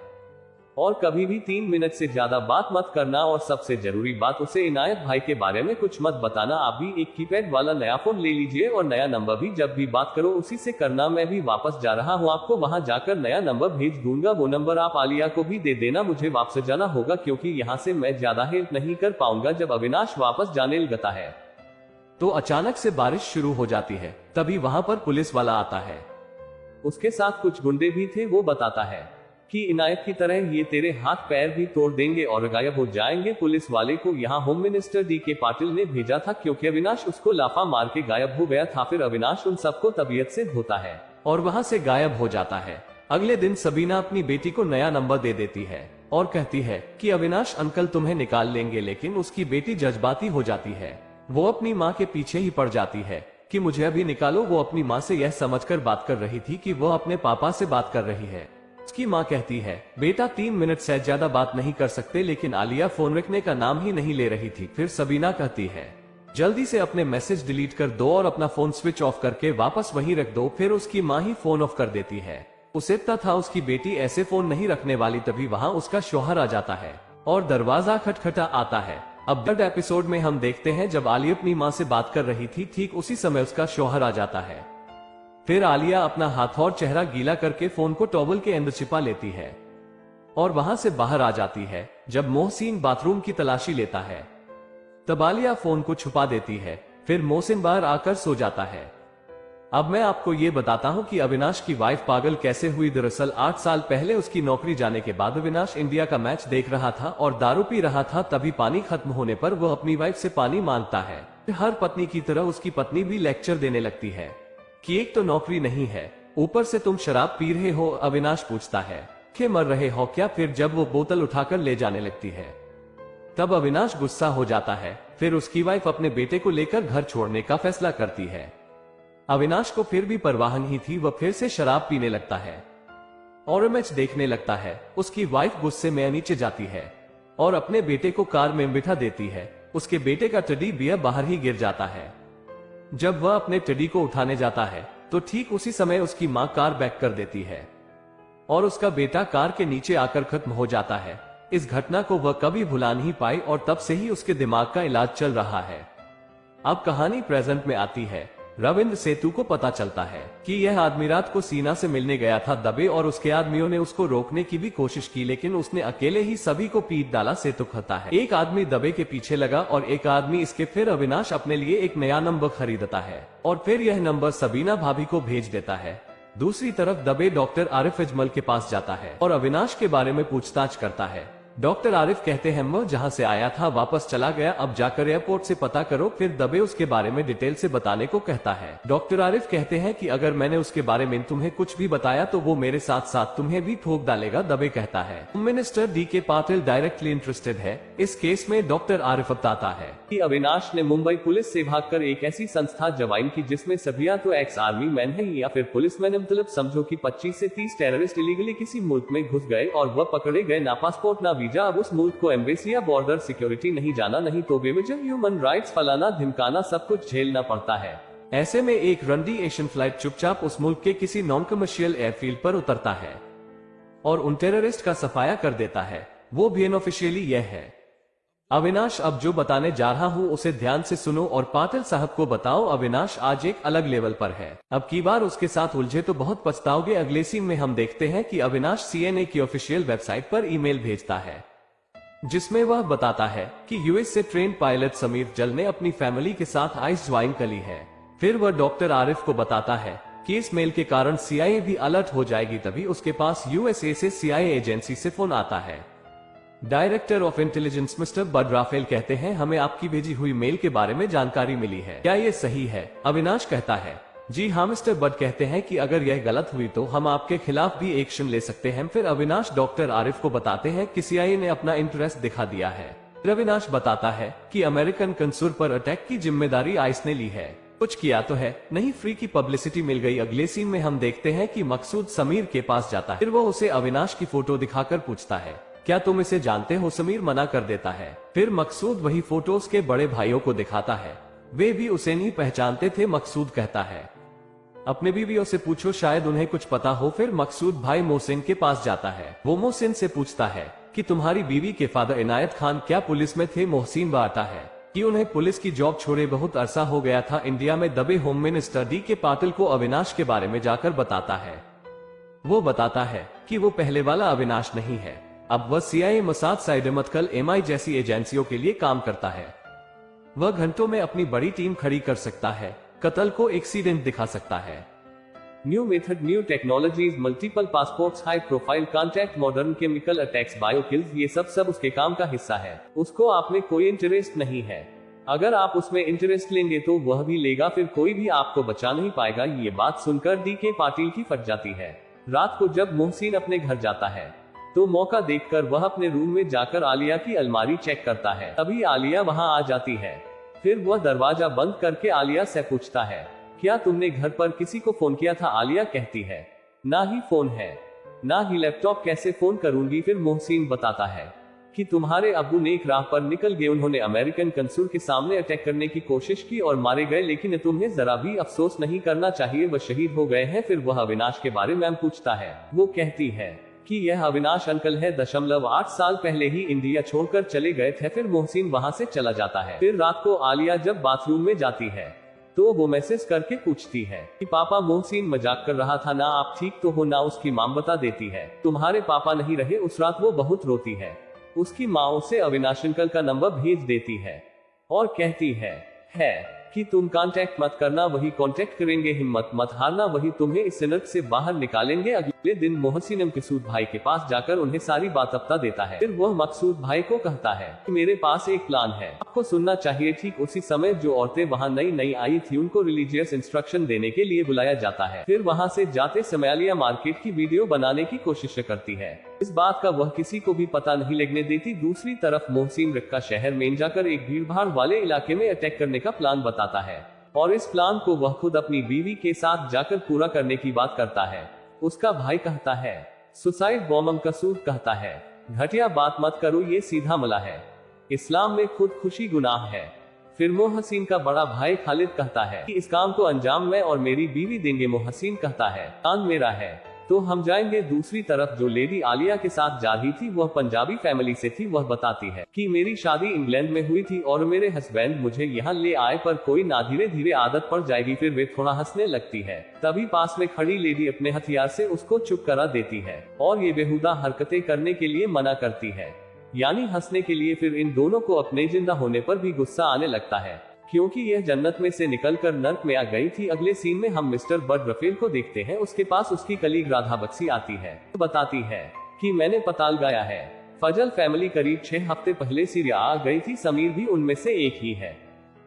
और कभी भी 3 मिनट से ज्यादा बात मत करना। और सबसे जरूरी बात, उसे इनायत भाई के बारे में कुछ मत बताना। आप भी एक कीपैड वाला नया फोन ले लीजिए और नया नंबर भी जब भी बात करो उसी से करना। मैं भी वापस जा रहा हूँ, आपको वहाँ जाकर नया नंबर भेज दूंगा, वो नंबर आप आलिया को भी दे देना। मुझे वापस जाना होगा क्योंकि यहाँ से मैं ज्यादा हेल्प नहीं कर पाऊंगा। जब अविनाश वापस जाने लगता है तो अचानक से बारिश शुरू हो जाती है। तभी वहाँ पर पुलिस वाला आता है, उसके साथ कुछ गुंडे भी थे। वो बताता है कि इनायत की तरह ये तेरे हाथ पैर भी तोड़ देंगे और गायब हो जाएंगे। पुलिस वाले को यहाँ होम मिनिस्टर DK पाटिल ने भेजा था क्योंकि अविनाश उसको लाफा मार के गायब हो गया था। फिर अविनाश उन सबको तबीयत से धोता है और वहाँ से गायब हो जाता है। अगले दिन सबीना अपनी बेटी को नया नंबर दे देती है और कहती है कि अविनाश अंकल तुम्हें निकाल लेंगे, लेकिन उसकी बेटी जज्बाती हो जाती है। वो अपनी माँ के पीछे ही पड़ जाती है कि मुझे अभी निकालो। वो अपनी माँ से यह समझकर बात कर रही थी कि वो अपने पापा से बात कर रही है। उसकी माँ कहती है, बेटा 3 मिनट से ज्यादा बात नहीं कर सकते, लेकिन आलिया फोन रखने का नाम ही नहीं ले रही थी। फिर सबीना कहती है, जल्दी से अपने मैसेज डिलीट कर दो और अपना फोन स्विच ऑफ करके वापस वहीं रख दो। फिर उसकी माँ ही फोन ऑफ कर देती है। उसे पता था उसकी बेटी ऐसे फोन नहीं रखने वाली। तभी वहाँ उसका शौहर आ जाता है और दरवाजा खटखटा आता है। अब 3rd एपिसोड में हम देखते हैं जब आलिया अपनी माँ से बात कर रही थी, ठीक उसी समय उसका शौहर आ जाता है। फिर आलिया अपना हाथ और चेहरा गीला करके फोन को टॉवल के अंदर छिपा लेती है और वहां से बाहर आ जाती है। जब मोहसिन बाथरूम की तलाशी लेता है तब आलिया फोन को छुपा देती है। फिर मोहसिन बाहर आकर सो जाता है। अब मैं आपको ये बताता हूँ कि अविनाश की वाइफ पागल कैसे हुई। दरअसल 8 साल पहले उसकी नौकरी जाने के बाद अविनाश इंडिया का मैच देख रहा था और दारू पी रहा था। तभी पानी खत्म होने पर वो अपनी वाइफ से पानी मांगता है। हर पत्नी की तरह उसकी पत्नी भी लेक्चर देने लगती है कि एक तो नौकरी नहीं है, ऊपर से तुम शराब पी रहे हो। अविनाश पूछता है कि मर रहे हो क्या? फिर जब वो बोतल उठाकर ले जाने लगती है तब अविनाश गुस्सा हो जाता है। फिर उसकी वाइफ अपने बेटे को लेकर घर छोड़ने का फैसला करती है। अविनाश को फिर भी परवाह नहीं थी, वह फिर से शराब पीने लगता है और मैच देखने लगता है। उसकी वाइफ गुस्से में नीचे जाती है और अपने बेटे को कार में बिठा देती है। उसके बेटे का टेडी बियर बाहर ही गिर जाता है। जब वह अपने टेडी को उठाने जाता है तो ठीक उसी समय उसकी माँ कार बैक कर देती है और उसका बेटा कार के नीचे आकर खत्म हो जाता है। इस घटना को वह कभी भुला नहीं पाई और तब से ही उसके दिमाग का इलाज चल रहा है। अब कहानी प्रेजेंट में आती है। रविंद्र सेतु को पता चलता है कि यह आदमी रात को सीना से मिलने गया था दबे और उसके आदमियों ने उसको रोकने की भी कोशिश की, लेकिन उसने अकेले ही सभी को पीट डाला। सेतु कहता है एक आदमी दबे के पीछे लगा और एक आदमी इसके। फिर अविनाश अपने लिए एक नया नंबर खरीदता है और फिर यह नंबर सबीना भाभी को भेज देता है। दूसरी तरफ दबे डॉक्टर आरिफ अजमल के पास जाता है और अविनाश के बारे में पूछताछ करता है। डॉक्टर आरिफ कहते हैं वो जहां से आया था वापस चला गया, अब जाकर एयरपोर्ट से पता करो। फिर दबे उसके बारे में डिटेल से बताने को कहता है। डॉक्टर आरिफ कहते हैं कि अगर मैंने उसके बारे में तुम्हें कुछ भी बताया तो वो मेरे साथ साथ तुम्हें भी ठोक डालेगा। दबे कहता है minister DK. Patil directly interested है इस केस में। डॉक्टर आरिफ बताता है कि अविनाश ने मुंबई पुलिस से भागकर एक ऐसी संस्था ज्वाइन की जिसमें सभी या तो एक्स आर्मी मैन है या फिर पुलिस मैन। मतलब समझो कि 25 से 30 टेररिस्ट इलीगली किसी मुल्क में घुस गए और वह पकड़े गए, ना पासपोर्ट ना वीजा। अब उस मुल्क को एम्बेसी या बॉर्डर सिक्योरिटी नहीं जाना, नहीं तो बेवजह ह्यूमन राइट्स फलाना धिमकाना सब कुछ झेलना पड़ता है। ऐसे में एक रंडी एशियन फ्लाइट चुपचाप उस मुल्क के किसी नॉन कमर्शियल एयरफील्ड पर उतरता है और उन टेररिस्ट का सफाया कर देता है। वो भी अनऑफिशियली यह है। अविनाश अब जो बताने जा रहा हूँ उसे ध्यान से सुनो और पाटिल साहब को बताओ। अविनाश आज एक अलग लेवल पर है। अब की बार उसके साथ उलझे तो बहुत पछताओगे। अगले सीन में हम देखते हैं कि अविनाश सीएनए की ऑफिशियल वेबसाइट पर ईमेल भेजता है जिसमें वह बताता है कि यूएस से ट्रेन पायलट समीर जल ने अपनी फैमिली के साथ आइस ज्वाइन कर ली है। फिर वह डॉक्टर आरिफ को बताता है कि इस मेल के कारण सीआईए भी अलर्ट हो जाएगी। तभी उसके पास यूएसए से सीआईए एजेंसी से फोन आता है। Director of intelligence mister Bud Rafael कहते हैं हमें आपकी भेजी हुई मेल के बारे में जानकारी मिली है, क्या ये सही है? अविनाश कहता है जी हाँ। मिस्टर बड कहते हैं कि अगर यह गलत हुई तो हम आपके खिलाफ भी एक्शन ले सकते हैं। फिर अविनाश डॉक्टर आरिफ को बताते हैं कि सीआईए ने अपना इंटरेस्ट दिखा दिया है। अविनाश बताता है कि अमेरिकन कंसुल पर अटैक की जिम्मेदारी आइस ने ली है। कुछ किया तो है नहीं, फ्री की पब्लिसिटी मिल गई। अगले सीन में हम देखते हैं कि मकसूद समीर के पास जाता है। फिर वो उसे अविनाश की फोटो दिखाकर पूछता है क्या तुम इसे जानते हो? समीर मना कर देता है। फिर मकसूद वही फोटो उसके बड़े भाइयों को दिखाता है, वे भी उसे नहीं पहचानते थे। मकसूद कहता है अपने बीवियों से पूछो, शायद उन्हें कुछ पता हो। फिर मकसूद भाई मोहसिन के पास जाता है। वो मोहसिन से पूछता है कि तुम्हारी बीवी के फादर इनायत खान क्या पुलिस में थे? मोहसिन बताता है कि उन्हें पुलिस की जॉब छोड़े बहुत अरसा हो गया था इंडिया में। दबे होम मिनिस्टर डी.के. पाटिल को अविनाश के बारे में जाकर बताता है। वो बताता है कि वो पहले वाला अविनाश नहीं है, अब वह सीआईए, मोसाद, साइडमतकल, एमआई जैसी एजेंसियों के लिए काम करता है। वह घंटों में अपनी बड़ी टीम खड़ी कर सकता है, कत्ल को एक्सीडेंट दिखा सकता है। New method, new technologies, multiple passports, high profile contact, modern chemical attacks, biokills, ये सब उसके काम का हिस्सा है। उसको आप में कोई इंटरेस्ट नहीं है। अगर आप उसमें इंटरेस्ट लेंगे तो वह भी लेगा, फिर कोई भी आपको बचा नहीं पाएगा। ये बात सुनकर डी.के. पाटिल की फट जाती है। रात को जब मोहसिन अपने घर जाता है तो मौका देखकर वह अपने रूम में जाकर आलिया की अलमारी चेक करता है। तभी आलिया वहां आ जाती है। फिर वह दरवाजा बंद करके आलिया से पूछता है क्या तुमने घर पर किसी को फोन किया था? आलिया कहती है ना ही फोन है ना ही लैपटॉप, कैसे फोन करूंगी? फिर मोहसिन बताता है कि तुम्हारे अब्बू नेक राह पर निकल गए, उन्होंने अमेरिकन कंसुल के सामने अटैक करने की कोशिश की और मारे गए, लेकिन तुम्हें जरा भी अफसोस नहीं करना चाहिए, वह शहीद हो गए हैं। फिर वह अविनाश के बारे में पूछता है। वो कहती है कि यह अविनाश अंकल है, 8 साल पहले ही इंडिया छोड़कर चले गए थे। फिर मोहसिन वहां से चला जाता है। फिर रात को आलिया जब बाथरूम में जाती है तो वो मैसेज करके पूछती है कि पापा, मोहसिन मजाक कर रहा था ना, आप ठीक तो हो ना? उसकी मां बता देती है तुम्हारे पापा नहीं रहे उस रात। वो बहुत रोती है। उसकी माँ उसे अविनाश अंकल का नंबर भेज देती है और कहती है कि तुम कांटेक्ट मत करना, वही कांटेक्ट करेंगे, हिम्मत मत हारना, वही तुम्हें इस सिनक से बाहर निकालेंगे। अगले दिन मोहसिन मकसूद भाई के पास जाकर उन्हें सारी बात बता देता है। फिर वह मकसूद भाई को कहता है कि मेरे पास एक प्लान है, आपको सुनना चाहिए। ठीक उसी समय जो औरतें वहां नई नई आई थी उनको रिलीजियस इंस्ट्रक्शन देने के लिए बुलाया जाता है। फिर वहां से जाते समय आलिया मार्केट की वीडियो बनाने की कोशिश करती है। इस बात का वह किसी को भी पता नहीं लगने देती। दूसरी तरफ मोहसिन रक्का शहर में जाकर एक भीड़भाड़ वाले इलाके में अटैक करने का प्लान बताता है और इस प्लान को वह खुद अपनी बीवी के साथ जाकर पूरा करने की बात करता है। उसका भाई कहता है सुसाइड बॉम्ब। मकसूद कहता है घटिया बात मत करो, ये सीधा मला है, इस्लाम में खुद खुशी गुनाह है। फिर मोहसिन का बड़ा भाई खालिद कहता है कि इस काम को अंजाम मैं और मेरी बीवी देंगे। मोहसिन कहता है कान मेरा है। तो हम जाएंगे दूसरी तरफ। जो लेडी आलिया के साथ जा रही थी वह पंजाबी फैमिली से थी। वह बताती है कि मेरी शादी इंग्लैंड में हुई थी और मेरे हस्बैंड मुझे यहाँ ले आए, पर कोई ना धीरे धीरे आदत पड़ जाएगी। फिर वे थोड़ा हंसने लगती है। तभी पास में खड़ी लेडी अपने हथियार से उसको चुप करा देती है और ये बेहुदा हरकतें करने के लिए मना करती है, यानी हंसने के लिए। फिर इन दोनों को अपने जिंदा होने पर भी गुस्सा आने लगता है, क्योंकि यह जन्नत में से निकलकर नर्क में आ गई थी। अगले सीन में हम मिस्टर बड रफेल को देखते हैं। उसके पास उसकी कलीग राधा बक्सी आती है, बताती है कि मैंने पता लगाया है, फजल फैमिली करीब 6 हफ्ते पहले सीरिया आ गई थी। समीर भी उनमें से एक ही है,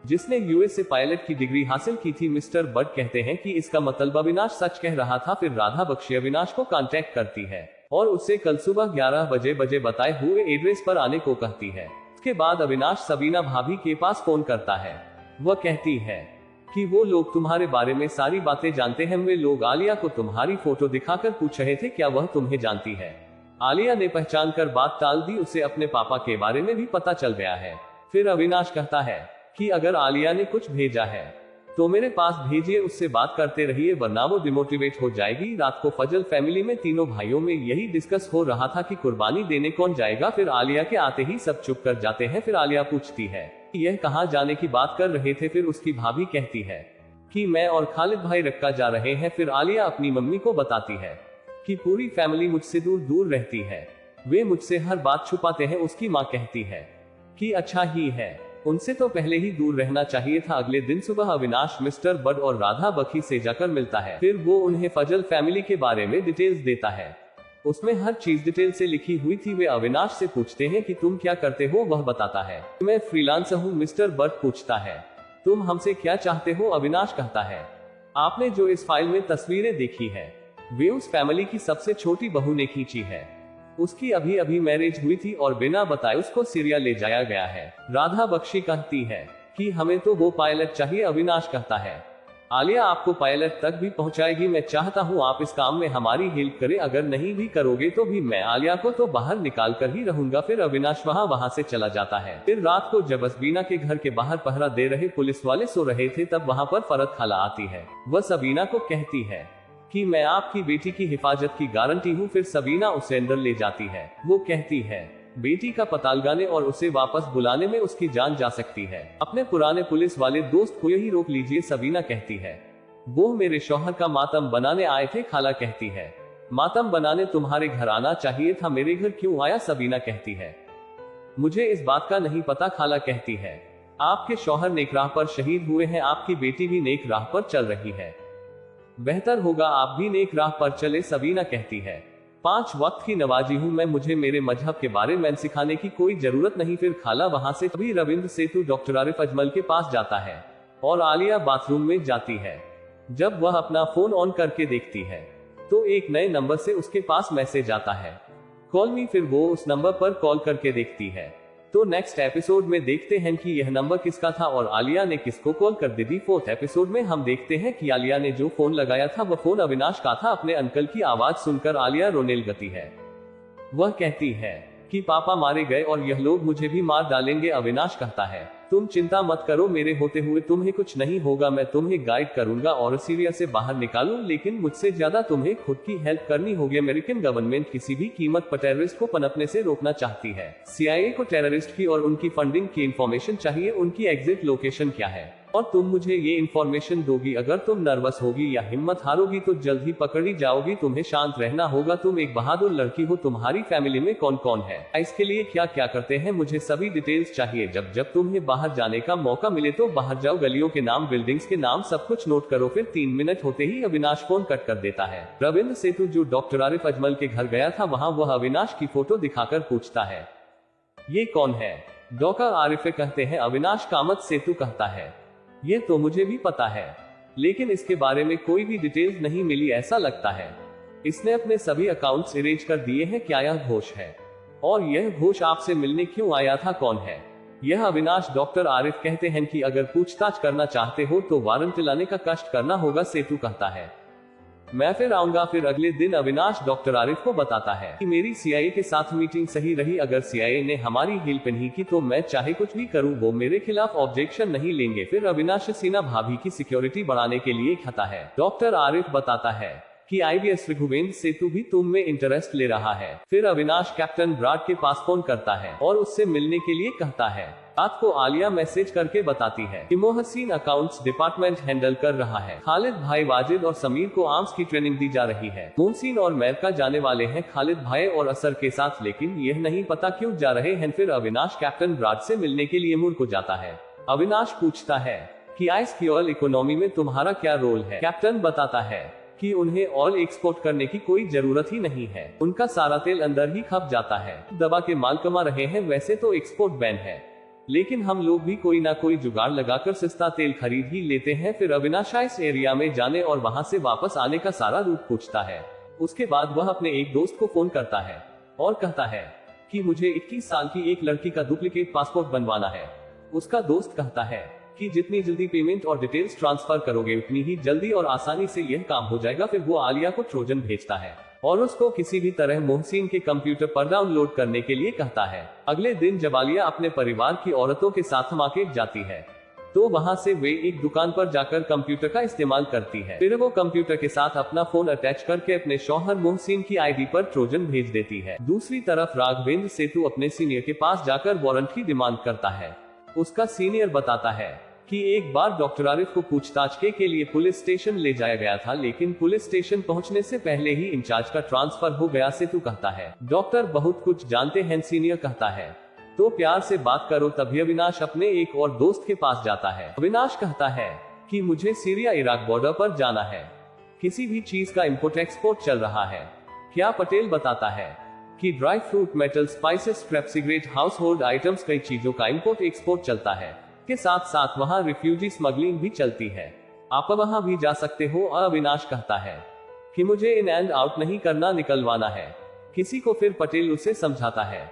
जिसने यूएस से पायलट की डिग्री हासिल की थी। मिस्टर बड कहते हैं कि इसका मतलब अविनाश सच कह रहा था। फिर राधा बख्शी अविनाश को कांटेक्ट करती है और उससे कल सुबह 11 बजे बताए हुए एड्रेस पर आने को कहती है। उसके बाद अविनाश सबीना भाभी के पास फोन करता है। वह कहती है कि वो लोग तुम्हारे बारे में सारी बातें जानते हैं। वे लोग आलिया को तुम्हारी फोटो दिखाकर पूछ रहे थे क्या वह तुम्हें जानती है। आलिया ने पहचान कर बात टाल दी, उसे अपने पापा के बारे में भी पता चल गया है। फिर अविनाश कहता है कि अगर आलिया ने कुछ भेजा है तो मेरे पास भेजिए, उससे बात करते रहिए वरना वो डिमोटिवेट हो जाएगी। रात को फजल फैमिली में तीनों भाइयों में यही डिस्कस हो रहा था कि कुर्बानी देने कौन जाएगा। फिर आलिया के आते ही सब चुप कर जाते हैं। फिर आलिया पूछती है यह कहाँ जाने की बात कर रहे थे। फिर उसकी भाभी कहती है कि मैं और खालिद भाई रक्का जा रहे हैं। फिर आलिया अपनी मम्मी को बताती है कि पूरी फैमिली मुझसे दूर दूर रहती है, वे मुझसे हर बात छुपाते हैं। उसकी माँ कहती है कि अच्छा ही है, उनसे तो पहले ही दूर रहना चाहिए था। अगले दिन सुबह अविनाश मिस्टर बड और राधा बखी से जाकर मिलता है। फिर वो उन्हें फजल फैमिली के बारे में डिटेल्स देता है। उसमें हर चीज डिटेल से लिखी हुई थी। वे अविनाश से पूछते हैं कि तुम क्या करते हो। वह बताता है मैं फ्रीलांसर हूँ। मिस्टर बड पूछता है तुम हमसे क्या चाहते हो। अविनाश कहता है आपने जो इस फाइल में तस्वीरें देखी है वे उस फैमिली की सबसे छोटी बहू ने खींची है। उसकी अभी अभी मैरिज हुई थी और बिना बताए उसको सीरिया ले जाया गया है। राधा बख्शी कहती है कि हमें तो वो पायलट चाहिए। अविनाश कहता है आलिया आपको पायलट तक भी पहुंचाएगी। मैं चाहता हूं आप इस काम में हमारी हेल्प करें, अगर नहीं भी करोगे तो भी मैं आलिया को तो बाहर निकाल कर ही रहूंगा। फिर अविनाश वहां से चला जाता है। फिर रात को जब सबीना के घर के बाहर पहरा दे रहे पुलिस वाले सो रहे थे तब वहां पर फरत खाला आती है। वह सबीना को कहती है कि मैं आपकी बेटी की हिफाजत की गारंटी हूँ। फिर सबीना उसे अंदर ले जाती है। वो कहती है बेटी का पता लगाने और उसे वापस बुलाने में उसकी जान जा सकती है। अपने पुराने पुलिस वाले दोस्त को यही रोक लीजिए। सबीना कहती है वो मेरे शौहर का मातम बनाने आए थे। खाला कहती है मातम बनाने तुम्हारे घर आना चाहिए था, मेरे घर क्यों आया। सबीना कहती है मुझे इस बात का नहीं पता। खाला कहती है आपके शौहर नेक राह पर शहीद हुए हैं, आपकी बेटी भी नेक राह पर चल रही है, बेहतर होगा आप भी नेक राह पर चले। सबीना कहती है 5 वक्त की नवाजी हूँ मैं, मुझे मेरे मजहब के बारे में सिखाने की कोई जरूरत नहीं। फिर खाला वहां से तभी रविंद्र सेतु डॉक्टर आरिफ अजमल के पास जाता है और आलिया बाथरूम में जाती है। जब वह अपना फोन ऑन करके देखती है तो एक नए नंबर से उसके पास मैसेज आता है कॉल मी। फिर वो उस नंबर पर कॉल करके देखती है। तो नेक्स्ट एपिसोड में देखते हैं कि यह नंबर किसका था और आलिया ने किसको कॉल कर दी थी। 4th एपिसोड में हम देखते हैं कि आलिया ने जो फोन लगाया था वह फोन अविनाश का था। अपने अंकल की आवाज सुनकर आलिया रोने लगती है। वह कहती है कि पापा मारे गए और यह लोग मुझे भी मार डालेंगे। अविनाश कहता है तुम चिंता मत करो, मेरे होते हुए तुम्हें कुछ नहीं होगा, मैं तुम्हें गाइड करूंगा और सीरिया से बाहर निकालूं, लेकिन मुझसे ज्यादा तुम्हें खुद की हेल्प करनी होगी। अमेरिकन गवर्नमेंट किसी भी कीमत पर टेररिस्ट को पनपने से रोकना चाहती है। CIA को टेररिस्ट की और उनकी फंडिंग की इंफॉर्मेशन चाहिए, उनकी एग्जिट लोकेशन क्या है और तुम मुझे ये इंफॉर्मेशन दोगी। अगर तुम नर्वस होगी या हिम्मत हारोगी तो जल्द ही पकड़ी जाओगी। तुम्हें शांत रहना होगा, तुम एक बहादुर लड़की हो। तुम्हारी फैमिली में कौन कौन है, इसके लिए क्या क्या करते हैं, मुझे सभी डिटेल्स चाहिए। जब तुम्हें बाहर जाने का मौका मिले तो बाहर जाओ, गलियों के नाम, बिल्डिंग्स के नाम, सब कुछ नोट करो। फिर 3 मिनट होते ही अविनाश फोन कट कर देता है। रविंद्र सेतु जो डॉक्टर आरिफ अजमल के घर गया था वहाँ वह अविनाश की फोटो दिखाकर पूछता है ये कौन है। डॉक्टर आरिफ कहते हैं अविनाश कामत। सेतु कहता है ये तो मुझे भी पता है, लेकिन इसके बारे में कोई भी डिटेल्स नहीं मिली, ऐसा लगता है इसने अपने सभी अकाउंट्स इरेज कर दिए हैं। क्या यह घोष है और यह घोष आपसे मिलने क्यों आया था, कौन है यह अविनाश। डॉक्टर आरिफ कहते हैं कि अगर पूछताछ करना चाहते हो तो वारंट लाने का कष्ट करना होगा। सेतु कहता है मैं फिर आऊंगा। फिर अगले दिन अविनाश डॉक्टर आरिफ को बताता है कि मेरी CIA के साथ मीटिंग सही रही, अगर CIA ने हमारी हेल्प नहीं की तो मैं चाहे कुछ भी करूं वो मेरे खिलाफ ऑब्जेक्शन नहीं लेंगे। फिर अविनाश सीना भाभी की सिक्योरिटी बढ़ाने के लिए कहता है। डॉक्टर आरिफ बताता है कि IBS रघुवेंद्र सेतु भी तुम में इंटरेस्ट ले रहा है। फिर अविनाश कैप्टन ब्राड के पास फोन करता है और उससे मिलने के लिए कहता है। रात को आलिया मैसेज करके बताती है कि मोहसिन अकाउंट्स डिपार्टमेंट हैंडल कर रहा है। खालिद भाई वाजिद और समीर को आर्म्स की ट्रेनिंग दी जा रही है। मोहसिन और मैरका जाने वाले हैं खालिद भाई और असर के साथ, लेकिन यह नहीं पता क्यों जा रहे हैं। फिर अविनाश कैप्टन ब्राड से मिलने के लिए मुड़ को जाता है। अविनाश पूछता है कि आइस की ऑयल इकोनॉमी में तुम्हारा क्या रोल है। कैप्टन बताता है कि उन्हें ऑयल एक्सपोर्ट करने की कोई जरूरत ही नहीं है, उनका सारा तेल अंदर ही खप जाता है। दबा के माल कमा रहे हैं। वैसे तो एक्सपोर्ट बैन है, लेकिन हम लोग भी कोई ना कोई जुगाड़ लगाकर सस्ता तेल खरीद ही लेते हैं। फिर अविनाश इस एरिया में जाने और वहां से वापस आने का सारा रूट पूछता है। उसके बाद वह अपने एक दोस्त को फोन करता है और कहता है कि मुझे 21 साल की एक लड़की का डुप्लीकेट पासपोर्ट बनवाना है। उसका दोस्त कहता है कि जितनी जल्दी पेमेंट और डिटेल्स ट्रांसफर करोगे उतनी ही जल्दी और आसानी से यह काम हो जाएगा। फिर वो आलिया को ट्रोजन भेजता है और उसको किसी भी तरह मोहसिन के कंप्यूटर पर डाउनलोड करने के लिए कहता है। अगले दिन जब आलिया अपने परिवार की औरतों के साथ मार्केट जाती है तो वहां से वे एक दुकान पर जाकर कंप्यूटर का इस्तेमाल करती है। फिर वो कंप्यूटर के साथ अपना फोन अटैच करके अपने शौहर मोहसिन की आईडी पर ट्रोजन भेज देती है। दूसरी तरफ राघवेंद्र सेतु अपने सीनियर के पास जाकर वारंट की डिमांड करता है। उसका सीनियर बताता है कि एक बार डॉक्टर आरिफ को पूछताछ के लिए पुलिस स्टेशन ले जाया गया था, लेकिन पुलिस स्टेशन पहुंचने से पहले ही इंचार्ज का ट्रांसफर हो गया। सेतु कहता है डॉक्टर बहुत कुछ जानते हैं। सीनियर कहता है तो प्यार से बात करो। तभी अविनाश अपने एक और दोस्त के पास जाता है। अविनाश कहता है कि मुझे सीरिया इराक बॉर्डर पर जाना है, किसी भी चीज का इम्पोर्ट एक्सपोर्ट चल रहा है क्या। पटेल बताता है कि dry fruit, metal, spices, scrap, cigarette, house hold items, कई चीजों का इम्पोर्ट एक्सपोर्ट चलता है। के साथ साथ वहाँ रिफ्यूजी स्मगलिंग भी चलती है, आप वहाँ भी जा सकते हो। अविनाश कहता है कि मुझे इन एंड आउट नहीं करना, निकलवाना है किसी को। फिर पटेल उसे समझाता है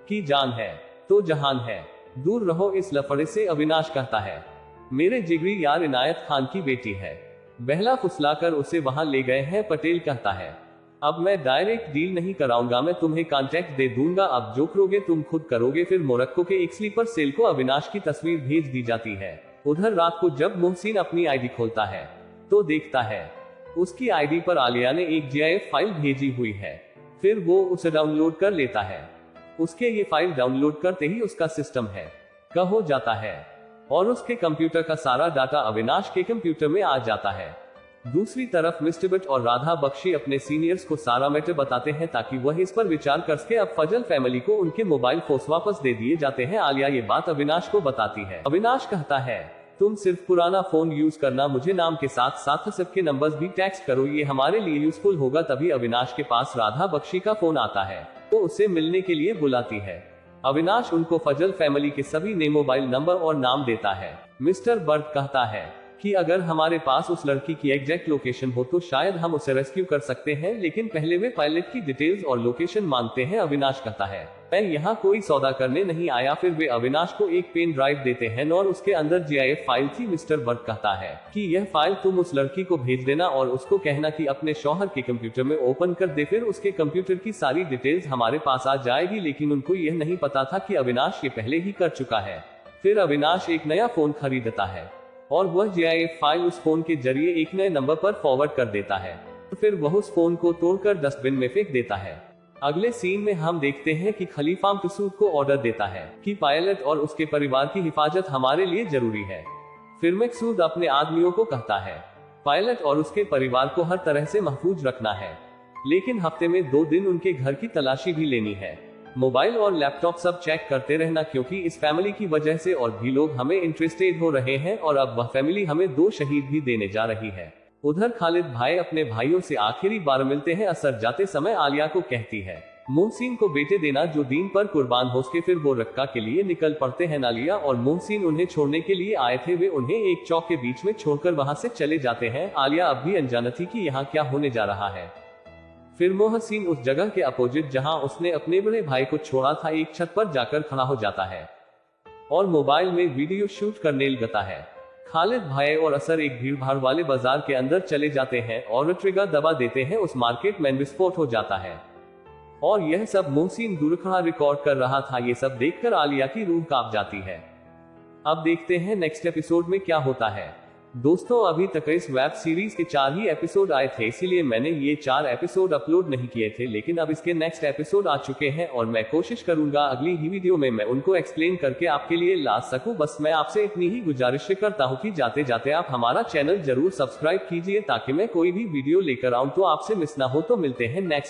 कि जान है तो जहान है, दूर रहो इस लफड़े से। अविनाश कहता है मेरे जिगरी यार इनायत खान की बेटी है। बहला फुसलाकर उसे वहां ले गए हैं। पटेल कहता है अब मैं डायरेक्ट डील नहीं कराऊंगा, मैं तुम्हें कॉन्ट्रैक्ट दे दूंगा, अब जो करोगे तुम खुद करोगे। फिर मोरक्को के एक स्लीपर सेल को अविनाश की तस्वीर भेज दी जाती है। उधर रात को जब मोहसिन अपनी आईडी खोलता है तो देखता है उसकी आईडी पर आलिया ने एक GIF फाइल भेजी हुई है। फिर वो उसे डाउनलोड कर लेता है। उसके ये फाइल डाउनलोड करते ही उसका सिस्टम हैक हो जाता है और उसके कंप्यूटर का सारा डाटा अविनाश के कंप्यूटर में आ जाता है। दूसरी तरफ मिस्टर बट और राधा बख्शी अपने सीनियर्स को सारा मैटर बताते हैं ताकि वह इस पर विचार कर सके। अब फजल फैमिली को उनके मोबाइल फोन वापस दे दिए जाते हैं। आलिया ये बात अविनाश को बताती है। अविनाश कहता है तुम सिर्फ पुराना फोन यूज करना, मुझे नाम के साथ साथ सबके नंबर्स भी टैक्स करो, ये हमारे लिए यूजफुल होगा। तभी अविनाश के पास राधा बख्शी का फोन आता है तो उसे मिलने के लिए बुलाती है। अविनाश उनको फजल फैमिली के सभी ने मोबाइल नंबर और नाम देता है। मिस्टर बर्ट कहता है कि अगर हमारे पास उस लड़की की एग्जैक्ट लोकेशन हो तो शायद हम उसे रेस्क्यू कर सकते हैं, लेकिन पहले वे पायलट की डिटेल्स और लोकेशन मांगते हैं। अविनाश कहता है मैं यहाँ कोई सौदा करने नहीं आया। फिर वे अविनाश को एक पेन ड्राइव देते हैं और उसके अंदर GIF फाइल थी। मिस्टर बर्ट कहता है कि यह फाइल तुम उस लड़की को भेज देना और उसको कहना कि अपने शौहर के कंप्यूटर में ओपन कर दे, फिर उसके कंप्यूटर की सारी डिटेल्स हमारे पास आ जाएगी। लेकिन उनको यह नहीं पता था कि अविनाश ये पहले ही कर चुका है। फिर अविनाश एक नया फोन खरीदता है और वह GIF फाइल उस फोन के जरिए एक नए नंबर पर फॉरवर्ड कर देता है। फिर वह उस फोन को तोड़कर डस्टबिन में फेंक देता है। अगले सीन में हम देखते हैं कि खलीफा मकसूद को ऑर्डर देता है कि पायलट और उसके परिवार की हिफाजत हमारे लिए जरूरी है। फिर मकसूद अपने आदमियों को कहता है पायलट और उसके परिवार को हर तरह से महफूज रखना है, लेकिन हफ्ते में 2 दिन उनके घर की तलाशी भी लेनी है। मोबाइल और लैपटॉप सब चेक करते रहना, क्योंकि इस फैमिली की वजह से और भी लोग हमें इंटरेस्टेड हो रहे हैं और अब वह फैमिली हमें 2 शहीद भी देने जा रही है। उधर खालिद भाई अपने भाइयों से आखिरी बार मिलते हैं। असर जाते समय आलिया को कहती है मोहसिन को बेटे देना जो दीन पर कुर्बान हो सके। फिर वो रक्का के लिए निकल पड़ते हैं। आलिया और मोहसिन उन्हें छोड़ने के लिए आए थे, वे उन्हें एक चौक के बीच में छोड़कर वहां से चले जाते हैं। आलिया अब भी अनजान थी कि यहाँ क्या होने जा रहा है। फिर मोहसिन उस जगह के अपोजिट जहां उसने अपने बड़े भाई को छोड़ा था एक छत पर जाकर खड़ा हो जाता है और मोबाइल में वीडियो शूट करने लगता है। खालिद भाई और असर एक भीड़ भाड़ वाले बाजार के अंदर चले जाते हैं और ट्रिगर दबा देते हैं। उस मार्केट में विस्फोट हो जाता है और यह सब मोहसिन दूर खड़ा रिकॉर्ड कर रहा था। ये सब देखकर आलिया की रूह कांप जाती है। अब देखते हैं नेक्स्ट एपिसोड में क्या होता है। दोस्तों अभी तक इस वेब सीरीज के 4 ही एपिसोड आए थे, इसीलिए मैंने ये 4 एपिसोड अपलोड नहीं किए थे, लेकिन अब इसके नेक्स्ट एपिसोड आ चुके हैं और मैं कोशिश करूंगा अगली ही वीडियो में मैं उनको एक्सप्लेन करके आपके लिए ला सकूं। बस मैं आपसे इतनी ही गुजारिश करता हूं कि जाते जाते आप हमारा चैनल जरूर सब्सक्राइब कीजिए ताकि मैं कोई भी वीडियो लेकर आऊं तो आपसे मिस ना हो। तो मिलते हैं नेक्स्ट